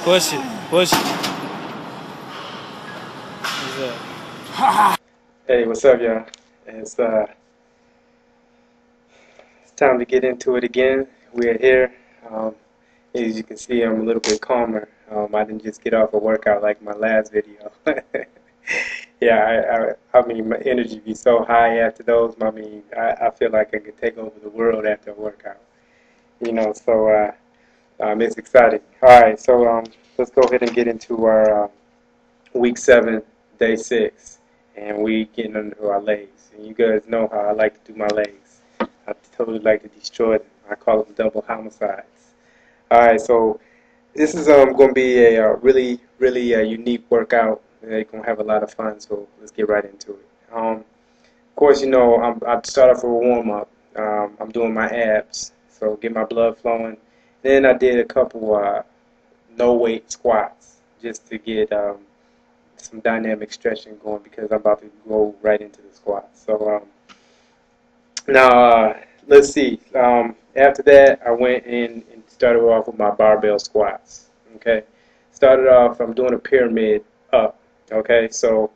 Push it. Push it. What's up? Hey, what's up, y'all? It's it's time to get into it again. We're here. Um, as you can see, I'm a little bit calmer. I didn't just get off a workout like my last video. Yeah, I mean, my energy be so high after those. I mean, I feel like I could take over the world after a workout. It's exciting. All right, so let's go ahead and get into our week 7, day 6, and we getting into our legs. And you guys know how I like to do my legs. I totally like to destroy them. I call them double homicides. All right, so this is going to be a really unique workout. You're going to have a lot of fun, so let's get right into it. Of course, I start off with a warm-up. I'm doing my abs, so get my blood flowing. Then I did a couple no-weight squats just to get some dynamic stretching going because I'm about to go right into the squats. So now let's see. After that, I went in and started off with my barbell squats. Okay, started off. I'm doing a pyramid up. Okay, so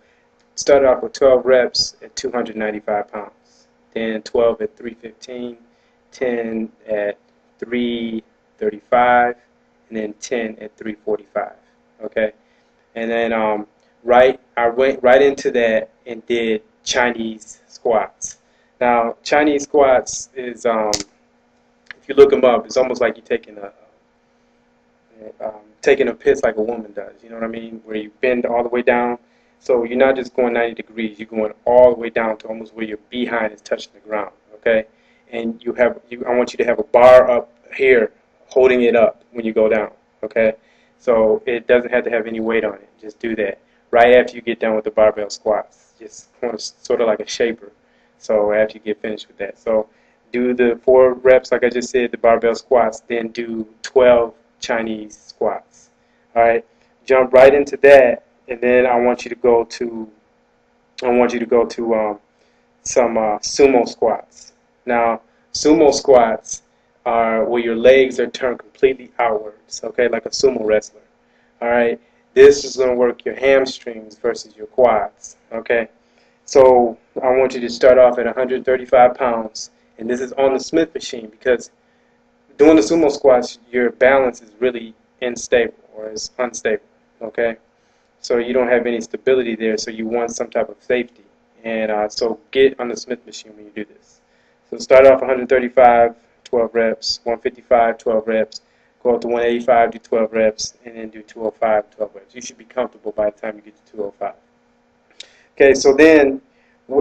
started off with 12 reps at 295 pounds, then 12 at 315, 10 at 335, and then 10 at 345. Okay, and then I went right into that and did Chinese squats. Now, Chinese squats is, if you look them up, it's almost like you're taking a piss like a woman does. You know what I mean? Where you bend all the way down. So you're not just going 90 degrees. You're going all the way down to almost where your behind is touching the ground. Okay? And I want you to have a bar up here, holding it up when you go down. Okay? So it doesn't have to have any weight on it. Just do that right after you get done with the barbell squats. Just kind of sort of like a shaper. So after you get finished with that, so do the 4 reps like I just said, the barbell squats. Then do 12 Chinese squats. All right, jump right into that, and then I want you to go to some sumo squats. Now, sumo squats are where your legs are turned completely outwards. Okay, like a sumo wrestler. All right, this is going to work your hamstrings versus your quads. Okay, so I want you to start off at 135 pounds, and this is on the Smith machine because doing the sumo squats, your balance is really unstable or is unstable. Okay, so you don't have any stability there, so you want some type of safety. And so get on the Smith machine when you do this. So start off 135, 12 reps, 155, 12 reps, go up to 185, do 12 reps, and then do 205, 12 reps. You should be comfortable by the time you get to 205. Okay, so then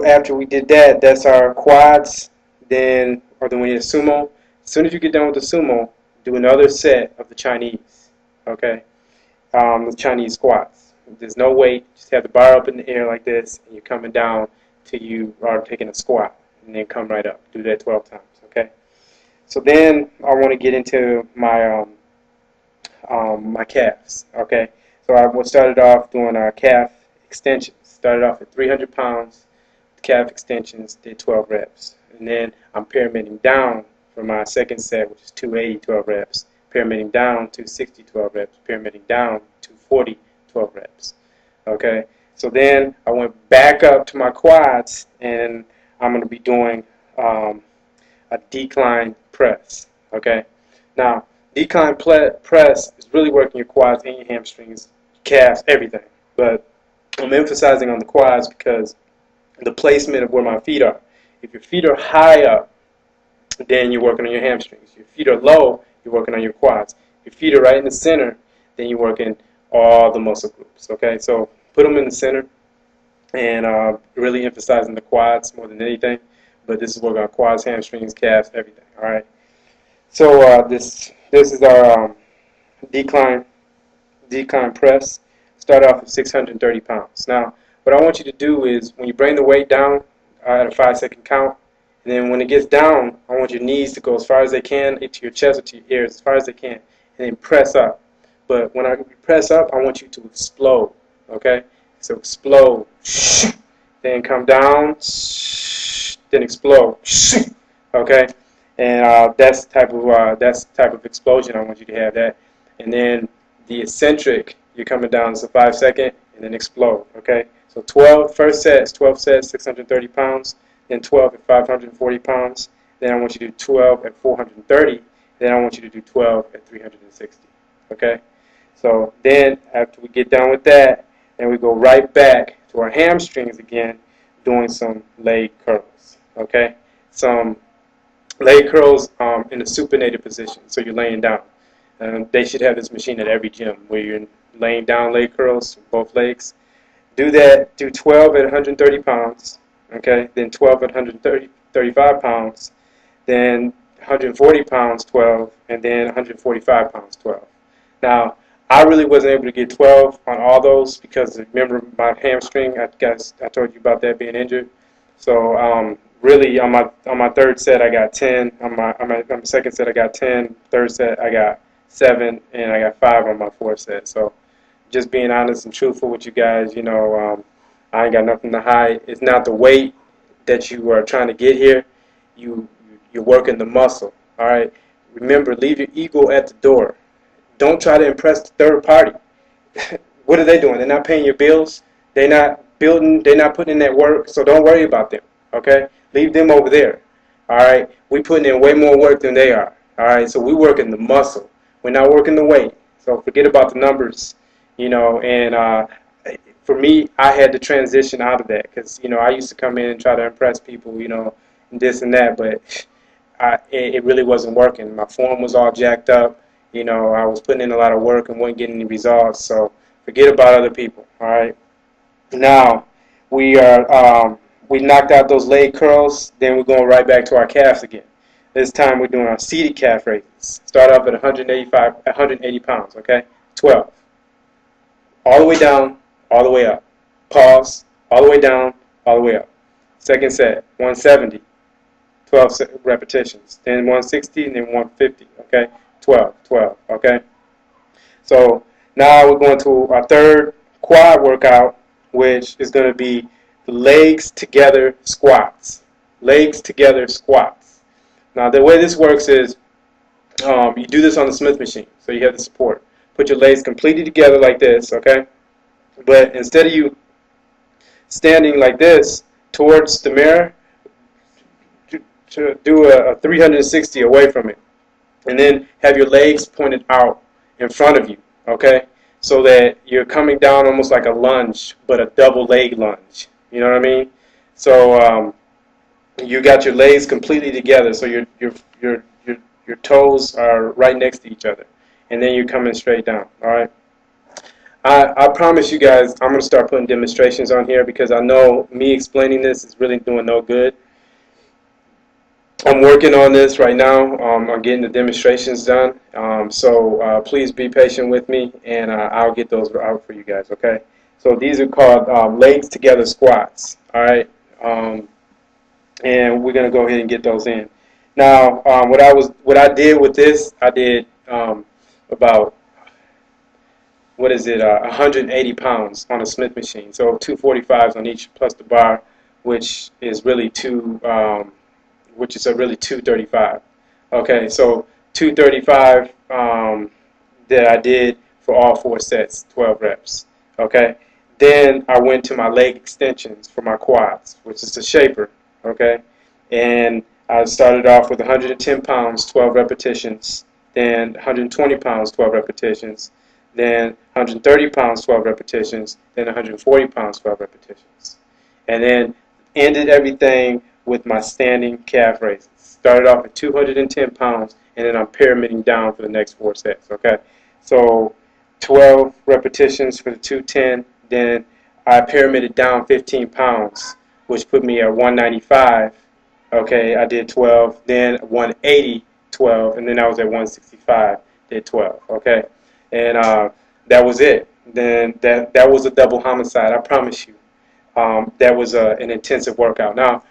after we did that, that's our quads. Then when you sumo, as soon as you get done with the sumo, do another set of the Chinese. Okay, the Chinese squats. There's no weight. Just have the bar up in the air like this, and you're coming down till you are taking a squat, and then come right up. Do that 12 times. Okay. So then I want to get into my my calves. Okay. So I started off doing our calf extensions. Started off at 300 pounds, calf extensions, did 12 reps. And then I'm pyramiding down for my second set, which is 280, 12 reps. Pyramiding down to 60, 12 reps. Pyramiding down to 40, 12 reps. Okay? So then I went back up to my quads, and I'm going to be doing a decline press. Okay? Now, decline press is really working your quads and your hamstrings, calves, everything. But I'm emphasizing on the quads because the placement of where my feet are. If your feet are high up, then you're working on your hamstrings. If your feet are low, you're working on your quads. If your feet are right in the center, then you're working all the muscle groups. Okay, so put them in the center and really emphasizing the quads more than anything. But this is working on quads, hamstrings, calves, everything. All right. So this is our decline press. Start off with 630 pounds. Now, what I want you to do is when you bring the weight down at a 5-second count, and then when it gets down, I want your knees to go as far as they can into your chest or to your ears as far as they can, and then press up. But when I press up, I want you to explode. Okay? So explode. Then come down. Then explode. Okay? And that's the type of explosion I want you to have that. And then The eccentric, you're coming down to 5 second and then explode, okay? So 12, first set is 12 sets, 630 pounds, then 12 at 540 pounds, then I want you to do 12 at 430, then I want you to do 12 at 360, okay? So then after we get done with that, then we go right back to our hamstrings again, doing some leg curls, okay? Some leg curls in the supinated position, so you're laying down. They should have this machine at every gym where you're laying down leg curls, both legs. Do that, do 12 at 130 pounds, okay? Then 12 at 135 pounds, then 140 pounds, 12, and then 145 pounds, 12. Now, I really wasn't able to get 12 on all those because remember my hamstring, I told you about that being injured. So really on my third set I got 10, on my second set I got 10, third set I got 7, and I got 5 on my fourth set. So just being honest and truthful with you guys, you know, I ain't got nothing to hide. It's not the weight that you are trying to get here. You're working the muscle. All right. Remember, leave your ego at the door. Don't try to impress the third party. What are they doing? They're not paying your bills. They're not building. They're not putting in that work. So don't worry about them. Okay. Leave them over there. All right. We putting in way more work than they are. All right. So we working the muscle. We're not working the weight. So forget about the numbers. You know, and for me, I had to transition out of that because, you know, I used to come in and try to impress people, you know, and this and that, but it really wasn't working. My form was all jacked up. You know, I was putting in a lot of work and wasn't getting any results. So forget about other people. All right. Now we knocked out those leg curls. Then we're going right back to our calves again. This time we're doing our seated calf raises. Start off at 180 pounds. Okay, 12. All the way down, all the way up. Pause. All the way down, all the way up. Second set, 170. 12 repetitions. Then 160 and then 150. Okay, 12, 12. Okay. So now we're going to our third quad workout, which is going to be legs together squats. Legs together squats. Now the way this works is you do this on the Smith machine, so you have the support. Put your legs completely together like this, okay? But instead of you standing like this towards the mirror, to do a 360 away from it. And then have your legs pointed out in front of you, okay? So that you're coming down almost like a lunge, but a double leg lunge. You know what I mean? So you got your legs completely together, so your toes are right next to each other. And then you're coming straight down, all right? I promise you guys, I'm going to start putting demonstrations on here because I know me explaining this is really doing no good. I'm working on this right now. I'm getting the demonstrations done. So please be patient with me, and I'll get those out for you guys, okay? So these are called legs together squats, all right? And we're going to go ahead and get those in. Now, what I did with this, I did about 180 pounds on a Smith machine. So 245s on each plus the bar, which is really 235. Okay, so 235 that I did for all 4 sets, 12 reps. Okay, then I went to my leg extensions for my quads, which is the shaper. Okay, and I started off with 110 pounds, 12 repetitions, then 120 pounds, 12 repetitions, then 130 pounds, 12 repetitions, then 140 pounds, 12 repetitions. And then ended everything with my standing calf raises. Started off at 210 pounds, and then I'm pyramiding down for the next 4 sets, okay? So 12 repetitions for the 210, then I pyramided down 15 pounds, which put me at 195. Okay, I did 12, then 180, 12, and then I was at 165, did 12, okay? And that was it. Then that was a double homicide, I promise you. That was an intensive workout. Now,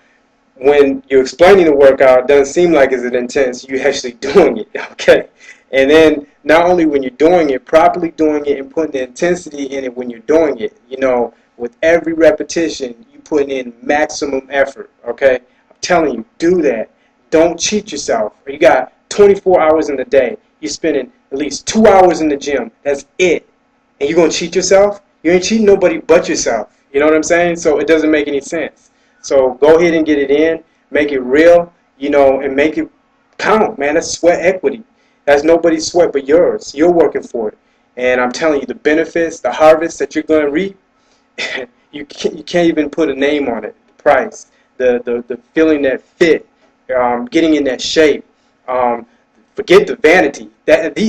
when you're explaining the workout, it doesn't seem like it's an intense, you're actually doing it, okay? And then not only when you're doing it, properly doing it and putting the intensity in it when you're doing it, you know, with every repetition, you put in maximum effort, okay? I'm telling you, do that. Don't cheat yourself. You got 24 hours in the day. You're spending at least 2 hours in the gym. That's it. And you're going to cheat yourself? You ain't cheating nobody but yourself. You know what I'm saying? So it doesn't make any sense. So go ahead and get it in. Make it real, and make it count, man. That's sweat equity. That's nobody's sweat but yours. You're working for it. And I'm telling you, the benefits, the harvest that you're going to reap, you can't even put a name on it. The price, the feeling that fit, getting in that shape. Forget the vanity.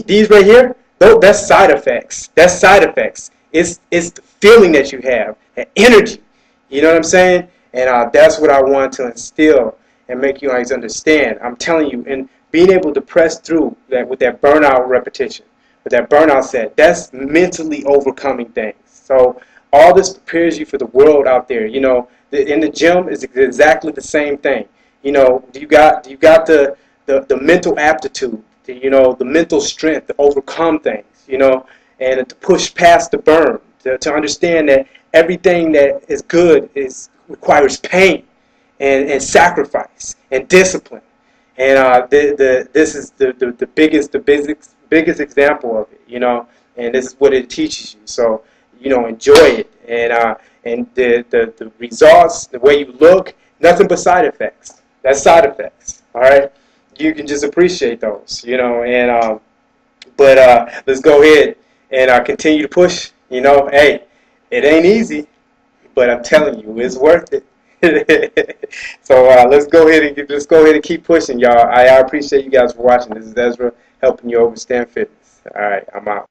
These right here, that's side effects. That's side effects. It's the feeling that you have, that energy. You know what I'm saying? And that's what I want to instill and make you guys understand. I'm telling you, and being able to press through that with that burnout repetition, with that burnout set, that's mentally overcoming things. So all this prepares you for the world out there. In the gym is exactly the same thing. You got the mental aptitude, the mental strength to overcome things, and to push past the burn, to understand that everything that is good requires pain and sacrifice and discipline. And this is the biggest example of it, and this is what it teaches you. So, enjoy it, and the results, the way you look, nothing but side effects. That's side effects. All right, you can just appreciate those, and but let's go ahead and continue to push. Hey, it ain't easy, but I'm telling you, it's worth it. So let's go ahead and keep pushing, y'all. I appreciate you guys for watching. This is Ezra helping you overstand fitness. All right, I'm out.